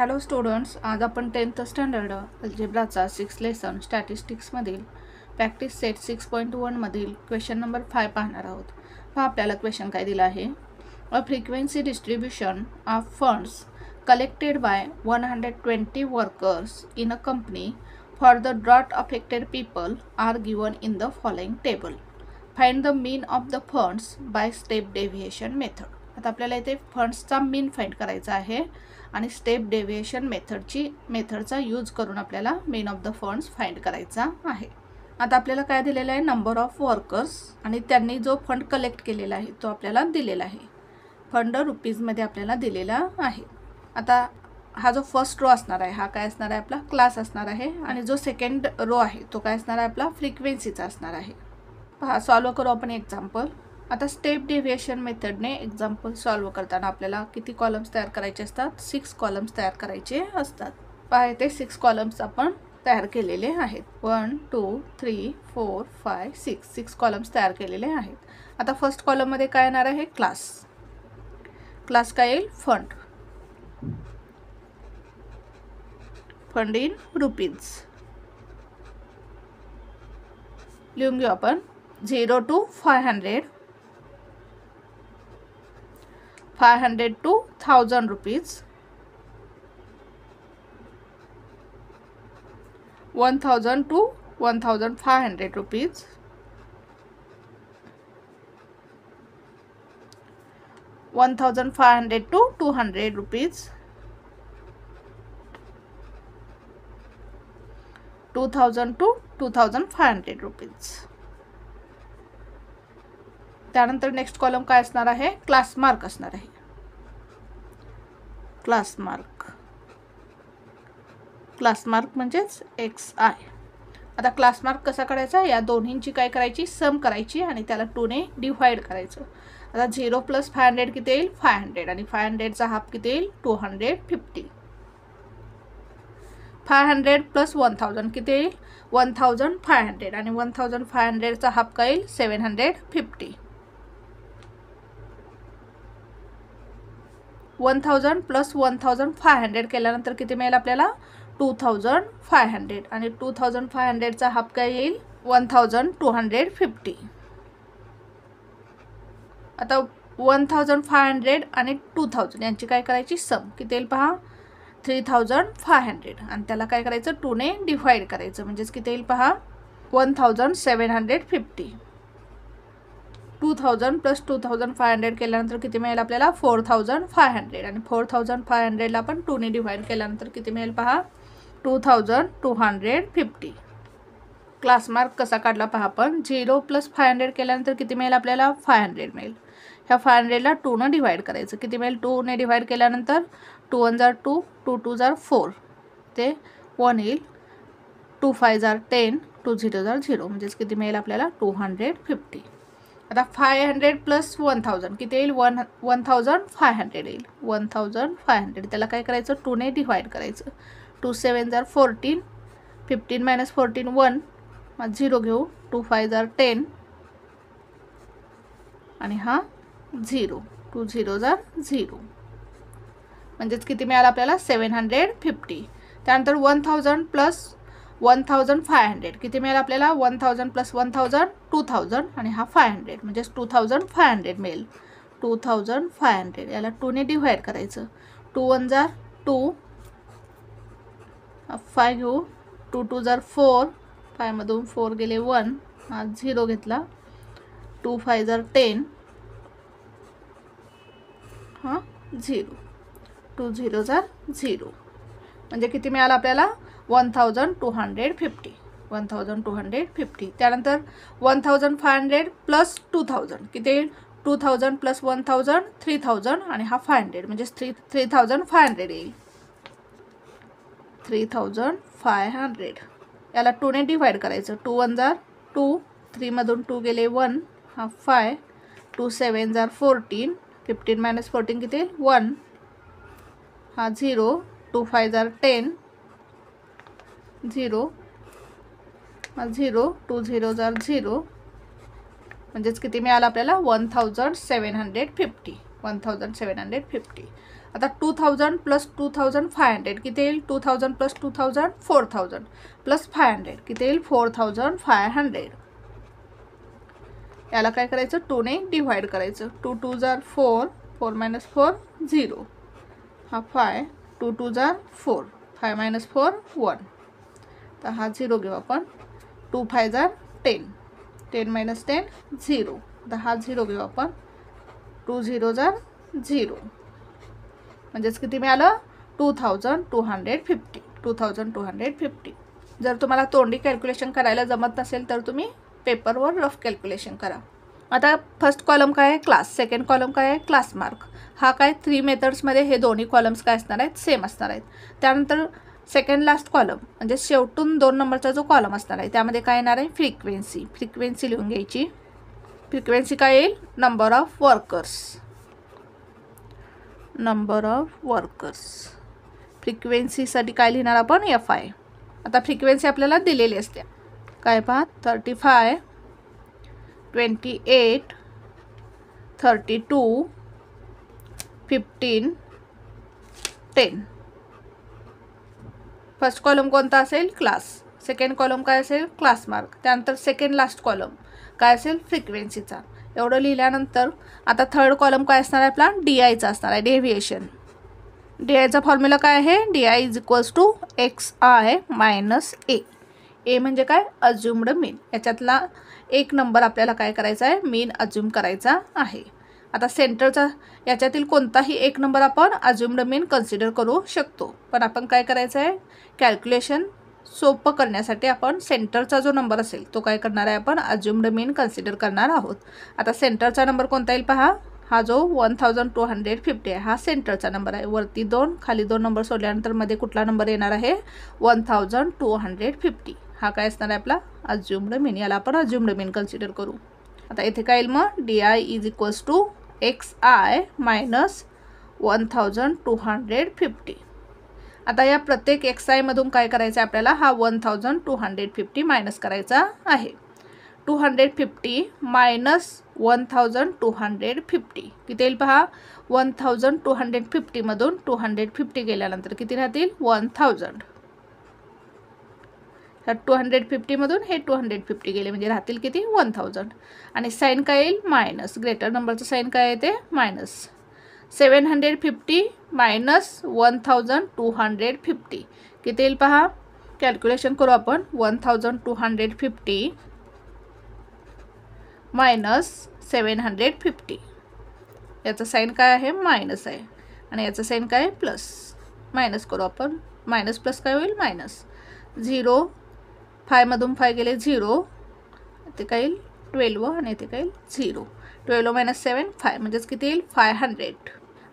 Hello students, आज आपण 10th standard अल्जेब्राचा 6th लेसन स्टॅटिस्टिक्समधील प्रॅक्टिस सेट 6.1 मधील क्वेश्चन नंबर 5 पाहणार आहोत. हा आपल्याला क्वेश्चन काय दिला आहे. A frequency distribution of funds collected by 120 workers in a company for the drought affected people are given in the following table. Find the mean of the funds by step deviation method. आता आपल्याला इथे फंड्सचा मीन find करायचा आहे आणि step deviation मेथडचा use करून आपल्याला मीन of the funds find करायचा आहे. आता आपल्याला काय दिलेलं आहे, नंबर ऑफ वर्कर्स आणि त्यांनी जो फंड कलेक्ट केलेला आहे तो आपल्याला दिलेला आहे. फंड रुपीजमध्ये आपल्याला दिलेला आहे. आता हा जो फर्स्ट रो असणार आहे हा काय असणार आहे, आपला क्लास असणार आहे आणि जो सेकंड रो आहे तो काय असणार आहे, आपला फ्रिक्वेन्सीचा असणार आहे. पहा, सॉल्व करू आपण एक्झाम्पल. आता स्टेप डेव्हिएशन मेथडने एक्झाम्पल सॉल्व करताना आपल्याला किती कॉलम्स तयार करायचे असतात, 6 कॉलम्स तयार करायचे असतात. पहा, ते 6 कॉलम्स आपण तयार केलेले आहेत. 1 2 3 4 5 6 कॉलम्स तयार केलेले आहेत. आता फर्स्ट कॉलममध्ये काय येणार आहे, क्लास काय येईल, फंड इन रुपीज. लिहून घेऊ आपण 0 to 500, 500 to 1000 rupees, 1000 to 1500 rupees, 1500 to 200 rupees, 2000 to 2500 rupees. त्यानंतर नेक्स्ट कॉलम काय असणार आहे, क्लास मार्क असणार आहे. क्लास मार्क म्हणजेच XI. आता क्लास मार्क कसा काढायचा, या दोन्हींची काय करायची, सम करायची आणि त्याला 2 ने डिवाइड करायचं. आता 0 + 500 किती येईल, 500 आणि 500चा हाफ किती येईल, 250. 500 + 1000 किती येईल, 1500 आणि 1500चा हाफ काय येईल, 750. 1000 + 1500 केल्यानंतर किती मिळेल आपल्याला, 2500 आणि 2500चा हाफ काय येईल, 1250. आता 1500 आणि 2000 यांची काय करायची, सम किती येईल पहा, 3500 आणि त्याला काय करायचं, 2 ने डिवाइड करायचं. म्हणजेच किती येईल पहा, 1750. 2000 + 2500 केल्यानंतर किती मिळेल आपल्याला, 4500 आणि 4500ला आपण 2 ने डिवाइड केल्यानंतर किती मिळेल पहा, 2250. क्लास मार्क कसा काढला पहा आपण, 0 + 500 केल्यानंतर किती मिळेल आपल्याला, 500 मिळेल. ह्या 500ला 2 ने डिवाइड करायचं. किती मिळेल, 2 ने डिवाइड केल्यानंतर 2 1 जार 2, 2 2 जार 4, ते 1 येईल. 2 5 जार 10, 2 0 जार 0, म्हणजेच किती मिळेल आपल्याला, 250. आता 500 + 1000 किती येईल, 1500 येईल. 1500 त्याला काय करायचं, 2 ने डिवाइड करायचं. 2 7 जार 14, 15 - 14 1, मग 0 घेऊ. 2 5 जार 10 आणि हा 0, 2 0 जार 0, म्हणजेच किती मिळालं आपल्याला, 750. त्यानंतर 1000 + 1500 किती मिळेल आपल्याला, 1000 + 1000 2000 आणि हा 500, म्हणजेच 2500 मिळेल. 2500 याला 2 ने डिवाइड करायचं. 2 1 जार 2, 5 घेऊ. 2 2 जार 4, 5 मधून 4 गेले 1, हा 0 घेतला. 2 5 जार 10, हा 0, 2 0 जार 0, म्हणजे किती मिळालं आपल्याला, 1250. 1250. त्यानंतर 1500 + 2000 किती येईल, 2000 + 1000 3000 आणि हा 500, म्हणजेच 3500 येईल. 3500 याला 2 ने डिवाइड करायचं. 2 1 जार 2, 3 मधून 2 गेले 1, हा 5. 2 7 जार 14, 15 - 14 किती येईल, 1, हा 0. 2 5 जार 10, 0, हा 0. 2 0 जार 0, म्हणजेच किती मिळालं आपल्याला, 1750. 1750. आता 2000 प्लस 2500 किती येईल? 2000 प्लस 2000 4000 प्लस 500 किती येईल? 4500. याला काय करायचं? 2 ने डिवाइड करायचं. 2 2 जार 4, 4 मायनस 4 0, हा 5, 2 2 जार 4, 5 मायनस 4 1, तर हा 0 घेऊ आपण. 2 5 जार 10, 10 मायनस 10 0, तर हा 0 घेऊ आपण. 2 0 जार 0, म्हणजेच किती मिळालं? 2250. 2250. जर तुम्हाला तोंडी कॅल्क्युलेशन करायला जमत नसेल तर तुम्ही पेपरवर रफ कॅल्क्युलेशन करा. आता फर्स्ट कॉलम काय आहे? क्लास. सेकंड कॉलम काय आहे? Class mark. हा काय 3 मेथड्समध्ये हे दोन्ही कॉलम्स काय असणार आहेत? सेम असणार आहेत. त्यानंतर सेकंड लास्ट कॉलम म्हणजे शेवटून 2 नंबरचा जो कॉलम असणार आहे त्यामध्ये काय येणार आहे? फ्रिक्वेन्सी. फ्रिक्वेन्सी लिहून घ्यायची. फ्रिक्वेन्सी काय येईल? Number of workers. Number of workers. फ्रिक्वेन्सीसाठी काय लिहिणार आपण? FI. आता फ्रिक्वेन्सी आपल्याला दिलेली असते. काय पहा? 35, 28, 32, 15, 10. फर्स्ट कॉलम कोणता असेल? क्लास. सेकंड कॉलम काय असेल? Class mark. त्यानंतर सेकंड लास्ट कॉलम काय असेल? फ्रिक्वेन्सीचा. एवढं लिहिल्यानंतर आता थर्ड कॉलम काय असणार आहे आपला? DIचा असणार आहे. डेव्हिएशन. DIचा फॉर्म्युला काय आहे? DI is equals to XI minus A. A म्हणजे काय? Assumed mean. याच्यातला एक नंबर आपल्याला काय करायचा आहे? मीन अज्युम करायचा आहे. आता सेंटरचा याच्यातील कोणताही एक नंबर आपण अज्युम्ड मीन कन्सिडर करू शकतो, पण आपण काय करायचं आहे? कॅल्क्युलेशन सोपं करण्यासाठी आपण सेंटरचा जो नंबर असेल तो काय करणार आहे? आपण अज्युम्ड मीन कन्सिडर करणार आहोत. आता सेंटरचा नंबर कोणता येईल पहा. हा जो 1250 आहे हा सेंटरचा नंबर आहे. वरती 2 खाली 2 नंबर सोडल्यानंतर मध्ये कुठला नंबर येणार आहे? 1250. हा काय असणार आहे आपला? अज्युम्ड मीन. याला आपण अज्युम्ड मीन कन्सिडर करू. आता इथे काय येईल मग? DI is equals to XI minus 1250. आता या प्रत्येक XI मधून काय करायचं आहे आपल्याला? हा 1250 मायनस करायचा आहे. 250 मायनस 1250 किती येईल पहा? 1250 मधून 250 गेल्यानंतर किती राहतील? 1000. ह्या 250 मधून हे 250 गेले म्हणजे राहतील किती? 1000. आणि साईन काय येईल? मायनस. ग्रेटर नंबरचं साईन काय येते? मायनस. 750 मायनस 1250 किती येईल पहा? कॅल्क्युलेशन करू आपण. 1250 मायनस 750. याचं साईन काय आहे? मायनस आहे. आणि याचं साईन काय आहे? प्लस. मायनस करू आपण. मायनस प्लस काय होईल? मायनस. 0, 5 मधून 5 गेले 0, इथे काय येईल? 12 आणि इथे काय येईल? 0. 12 मायनस 7 5 म्हणजेच किती येईल? 500.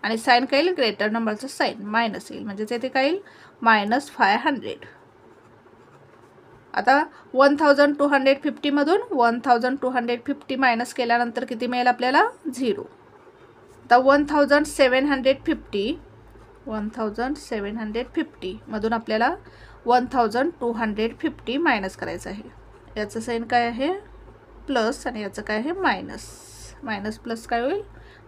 आणि साईन काय येईल? ग्रेटर नंबरचं साईन मायनस येईल म्हणजेच इथे काय येईल? मायनस 500. आता 1250 मधून 1250 मायनस केल्यानंतर किती मिळेल आपल्याला? 0. आता 1750 मधून आपल्याला 1250 मायनस करायचं आहे. याचं साईन काय आहे? प्लस आणि याचं काय आहे? मायनस. मायनस प्लस काय होईल?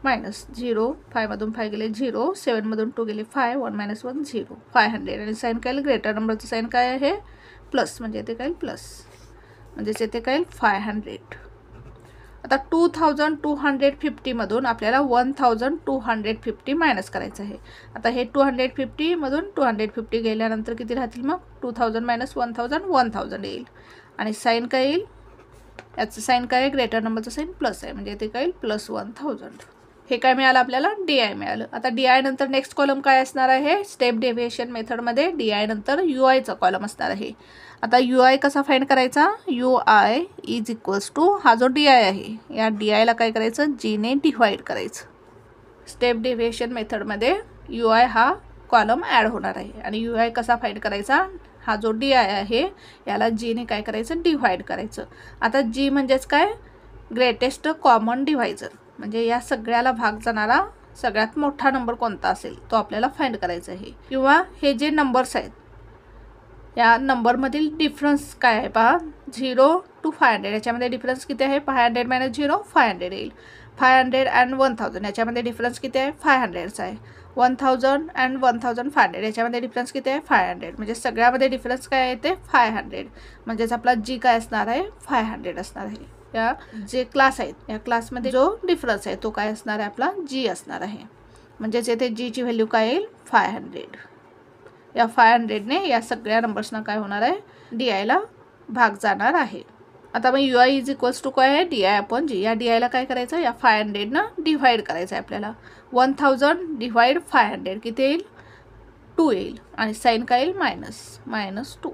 मायनस. 0, 5 मधून 5 गेले 0, 7 मधून 2 गेले 5, 1 मायनस 1 0, 500. आणि साईन काय? ग्रेटर नंबरचं साईन काय आहे? प्लस म्हणजे इथे काय? प्लस म्हणजेच इथे काय? 500. आता 2250 मधून आपल्याला 1250 मायनस करायचं आहे. आता हे 250 मधून 250 गेल्यानंतर किती राहतील मग? 2000 मायनस 1000 येईल. आणि साईन काय येईल? याचं साईन काय आहे? ग्रेटर नंबरचं साईन प्लस आहे म्हणजे इथे काय येईल? प्लस 1000. हे काय मिळालं आपल्याला? DI मिळालं. आता DI नंतर नेक्स्ट कॉलम काय असणार आहे? स्टेप डेव्हिएशन मेथडमध्ये DI नंतर UIचा कॉलम असणार आहे. आता UI कसा फाइंड करायचा? UI इज इक्वल्स टू हा जो DI आहे या DIला काय करायचं? G ने डिवाइड करायचं. स्टेप डेव्हिएशन मेथडमध्ये UI हा कॉलम ॲड होणार आहे आणि UI कसा फाइंड करायचा? हा जो DI आहे याला G ने काय करायचं? डिवाइड करायचं. आता G म्हणजेच काय? Greatest common divisor. म्हणजे या सगळ्याला भाग जाणारा सगळ्यात मोठा नंबर कोणता असेल तो आपल्याला फाइंड करायचा आहे. किंवा हे जे नंबर्स आहेत या नंबरमधील डिफरन्स काय आहे पहा. 0 to 500 याच्यामध्ये डिफरन्स किती आहे? 500 मायनस 0 500 येईल. 500 and 1000 याच्यामध्ये डिफरन्स किती आहे? 500चा आहे. 1000 अँड 1500 याच्यामध्ये डिफरन्स किती आहे 500. म्हणजे सगळ्यामध्ये डिफरन्स काय आहे ते 500. म्हणजेच आपला जी काय असणार आहे 500 असणार आहे. या जे क्लास आहेत या क्लासमध्ये जो डिफरन्स आहे तो काय असणार आहे आपला जी असणार आहे. म्हणजेच येथे जीची व्हॅल्यू काय येईल 500. या 500ने या सगळ्या नंबर्सना काय होणार आहे DIला भाग जाणार आहे. आता मग UI इज इक्वल्स टू काय आहे DI/G. या DIला काय करायचं या 500 डिव्हाइड करायचं आहे आपल्याला. 1000 डिवाइड 500 किती येईल 2 येईल आणि साईन काय येईल -2.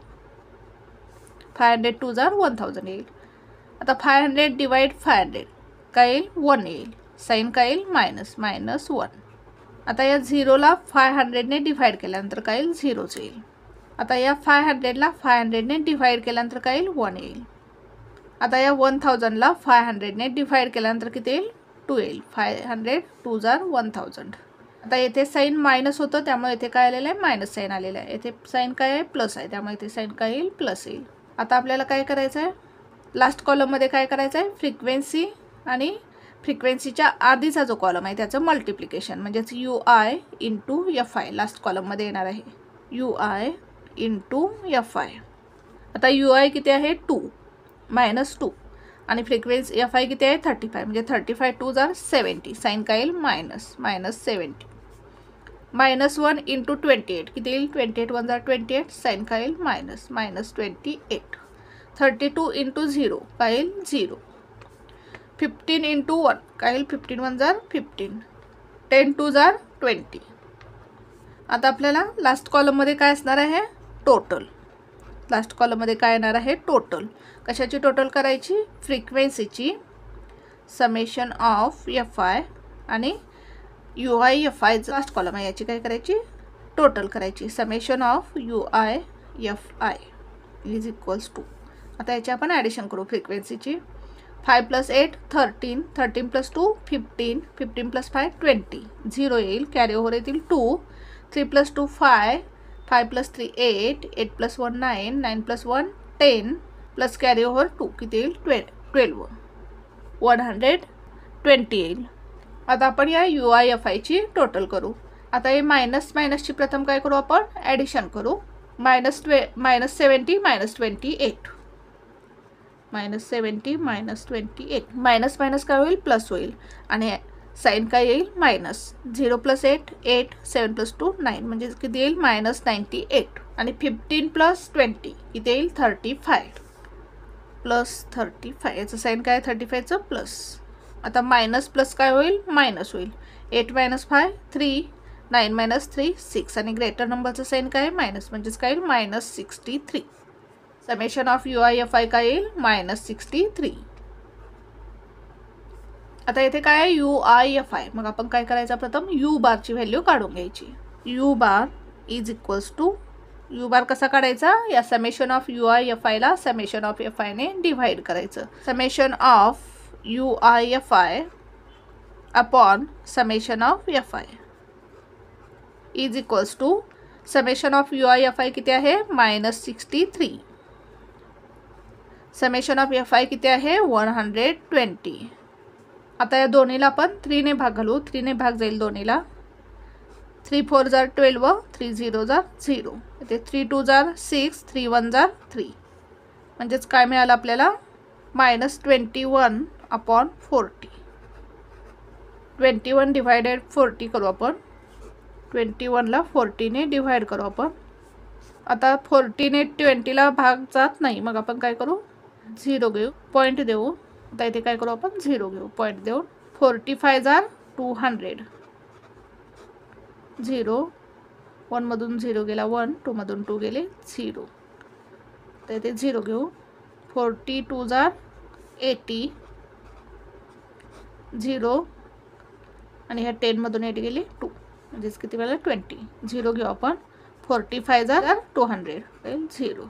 500 2 जार 1000 येईल. आता 500 डिवाइड 500 काय येईल 1 येईल. साईन काय येईल -1. आता या 0ला 500ने डिवाइड केल्यानंतर काय येईल 0च येईल. आता या 500ला 500ने डिवाइड केल्यानंतर काय येईल 1 येईल. आता या 1000ला 500ने डिवाइड केल्यानंतर किती येईल 2 येईल. 500 2 जार 1000. आता येथे साईन मायनस होतं त्यामुळे येथे काय आलेलं आहे मायनस साईन आलेलं आहे. येथे साईन काय आहे प्लस आहे त्यामुळे इथे साईन काय येईल प्लस येईल. आता आपल्याला काय करायचं आहे लास्ट कॉलममध्ये काय करायचं आहे फ्रिक्वेन्सी आणि फ्रिक्वेन्सीच्या आधीचा जो कॉलम आहे त्याचं मल्टिप्लिकेशन म्हणजेच UI इंटू FI लास्ट कॉलममध्ये येणार आहे. UI into FI. आता UI किती आहे 2 -2 आणि फ्रिक्वेन्सी FI किती आहे 35 म्हणजे 35 2 जार 70. साईन काय येईल -70. -1 इंटू 28 किती येईल 28 1 जार 28. साईन काय येईल -28. 32 इंटू 0 काय येईल 0. 15 इंटू 1 काय येईल 15 1 जार 15. 10 2 जार 20. आता आपल्याला लास्ट कॉलममध्ये काय असणार आहे टोटल. लास्ट कॉलममध्ये काय येणार आहे टोटल. कशाची टोटल करायची फ्रिक्वेन्सीची समेशन ऑफ FI आणि UI FI लास्ट कॉलम आहे याची काय करायची टोटल करायची. Summation of UI FI is equals to. आता याची आपण ॲडिशन करू फ्रिक्वेन्सीची. 5 + 8 13 13 + 2 15 15 + 5 20. 0 येईल कॅरी ओव्हर येतील 2. 3 + 2 5 5 + 3 8 8 + 1 9 9 + 1 10 प्लस कॅरी ओव्हर 2 किती येईल 12. 120 येईल. आता आपण या UI FI ची टोटल करू. आता हे मायनसची प्रथम काय करू आपण ॲडिशन करू. -70 -28 -70 -28 मायनस काय होईल प्लस होईल आणि साईन काय येईल -0 + 8 8 7 + 2 9 म्हणजे किती येईल -98 आणि 15 + 20 किती येईल 35 +35 याचं साईन काय 35चं प्लस. आता मायनस प्लस काय होईल मायनस होईल. 8 - 5 3 9 - 3 6 आणि ग्रेटर नंबरचं साईन काय मायनस म्हणजेच काय येईल -63. समेशन ऑफ UI FI काय येईल -63. आता इथे काय आहे UI FI. मग आपण काय करायचं प्रथम U बारची व्हॅल्यू काढून घ्यायची. U bar is equals to U bar कसा काढायचा या समेशन ऑफ UI FI ला समेशन ऑफ FI ने डिवाइड करायचं. Summation of UI FI upon summation of FI is equals to summation of UI FI किती आहे -63. समेशन ऑफ FI किती आहे 120. आता या दोन्हीला आपण 3 ने भाग घालू. 3 ने भाग जाईल दोन्हीला. 3 4 जार 12 3 0 जार 0. इथे 3 2 जार 6 3 1 जार 3 म्हणजेच काय मिळालं आपल्याला -21 अपॉन 40. 21 डिवायडेड 40 करू आपण. 21ला 40 ने डिवाइड करू आपण. आता 40 ने 20ला भाग जात नाही मग आपण काय करू 0 घेऊ पॉईंट देऊ. आता इथे काय करू आपण 0 घेऊ पॉईंट देऊन. 45 जार 200. 0 1 मधून 0 गेला 1 2 मधून 2 गेले 0. तर इथे 0 घेऊ. 42 जार 80. 0 आणि ह्या 10 मधून 8 गेले 2 म्हणजेच किती वेळा 20. 0 घेऊ आपण. 45 जार 200 0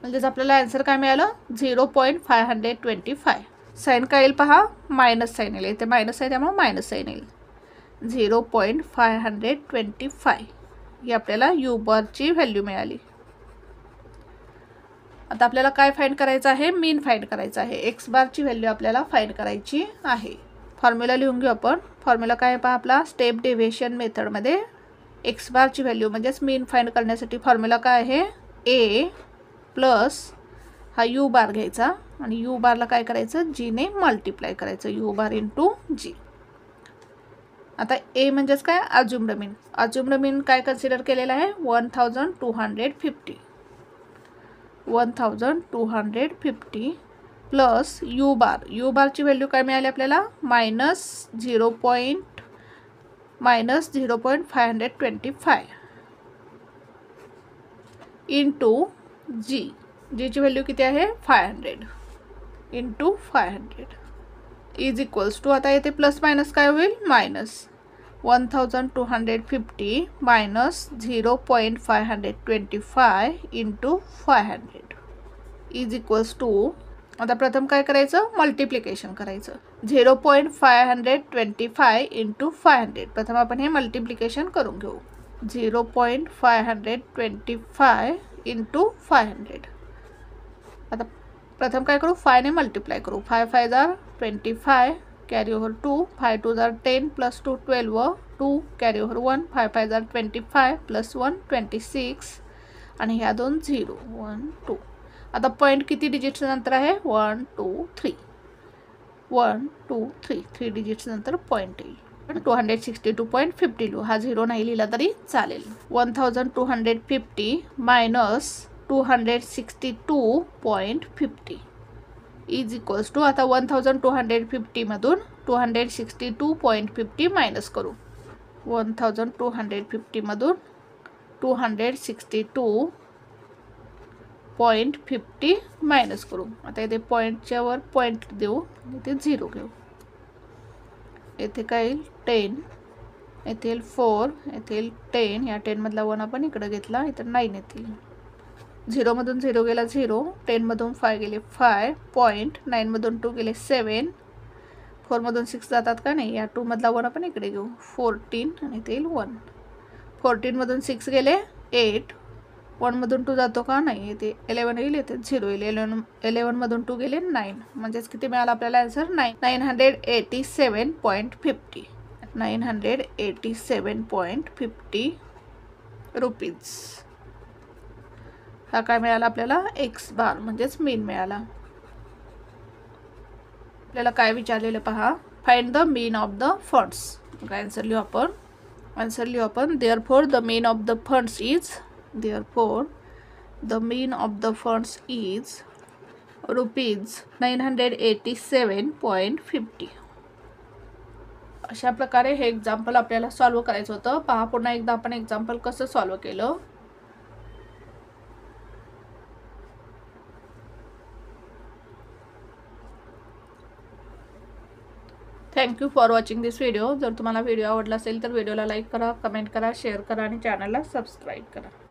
म्हणजेच आपल्याला आन्सर काय मिळालं 0.525. साईन काय येईल पहा मायनस साईन येईल. इथे मायनस आहे त्यामुळे मायनस साईन येईल. 0.525 ही आपल्याला U बारची व्हॅल्यू मिळाली. आता आपल्याला काय फाइंड करायचं आहे मीन फाइंड करायचं आहे. X बारची व्हॅल्यू आपल्याला फाइंड करायची आहे. फॉर्म्युला लिहून घेऊ आपण. फॉर्म्युला काय आहे पहा आपला स्टेप डेव्हिएशन मेथडमध्ये एक्स बारची व्हॅल्यू म्हणजेच मीन फाइंड करण्यासाठी फॉर्म्युला काय आहे, ए प्लस हा यू बार घ्यायचा आणि यू बारला काय करायचं, जीने मल्टिप्लाय करायचं, यू बार इंटू जी. आता ए म्हणजेच काय, अज्युम्ड मीन. अज्युम्ड मीन काय कन्सिडर केलेला आहे, 1250. 1250 प्लस यू बार. यू बारची व्हॅल्यू काय मिळाली आपल्याला, -0.525 इंटू जी. जीची व्हॅल्यू किती आहे, 500 इंटू 500 इज इक्वल्स टू, आता येथे प्लस मायनस काय होईल, minus 1250 minus 0.525 into 500 is equals to, आता प्रथम काय करायचं, मल्टिप्लिकेशन करायचं. 0.525 इंटू 500, प्रथम आपण हे मल्टिप्लिकेशन करून घेऊ. 0.525 इंटू 500. आता प्रथम काय करू, 5 ने मल्टिप्लाय करू. 5 5 जार 25 कॅरी ओव्हर 2, 5 2 जार 10 प्लस 2 12, 2 कॅरी ओव्हर 1, 5 5 जार 25 प्लस 1 26 आणि ह्या दोन 0 1 2. आता पॉईंट किती डिजिट्स नंतर आहे, 1 2 3 1 2 3 3 डिजिट्स नंतर पॉईंट येईल. 262.50 लिहू, हा 0 नाही लिहिला तरी चालेल. 1250 मायनस 262.50 इज इक्वल्स टू, आता 1250 मधून 262.50 मायनस करू. 1250 मधून 262.50 मायनस करू. आता इथे पॉईंटच्या वर पॉईंट देऊ, इथे 0 घेऊ. येथे काय येईल, 10, येथे येईल 4, येथे येईल 10, या 10 मधला 1 आपण इकडे घेतला, इथं 9 येतील. 0 मधून 0 गेला 0, 10 मधून 5 गेले 5, पॉईंट 9 मधून 2 गेले 7, 4 मधून 6 जातात का नाही, या 2 मधला 1 आपण इकडे घेऊ, 14 आणि इथे येईल 1. 14 मधून 6 गेले 8, 1 मधून 2 जातो का नाही, इथे 11 येईल, इथे 0 येईल. 11 मधून 2 गेले 9, म्हणजेच किती मिळाला आपल्याला आन्सर, 987.50 987.50 रुपीज. हा काय मिळाला आपल्याला, एक्स बार म्हणजेच मीन मिळाला. आपल्याला काय विचारलेलं पहा, find the mean of the funds. Answer लिहू आपण, therefore the mean of the funds is, rupees 987.50. अशा प्रकारे हे एक्झाम्पल आपल्याला सॉल्व करायचं होतं. पहा पुन्हा एकदा आपण एक्झाम्पल कसं सॉल्व केलं. Thank you for watching this video. जर तुम्हाला व्हिडिओ आवडला असेल तर व्हिडिओला लाईक करा, कमेंट करा, शेअर करा आणि चॅनलला सबस्क्राईब करा.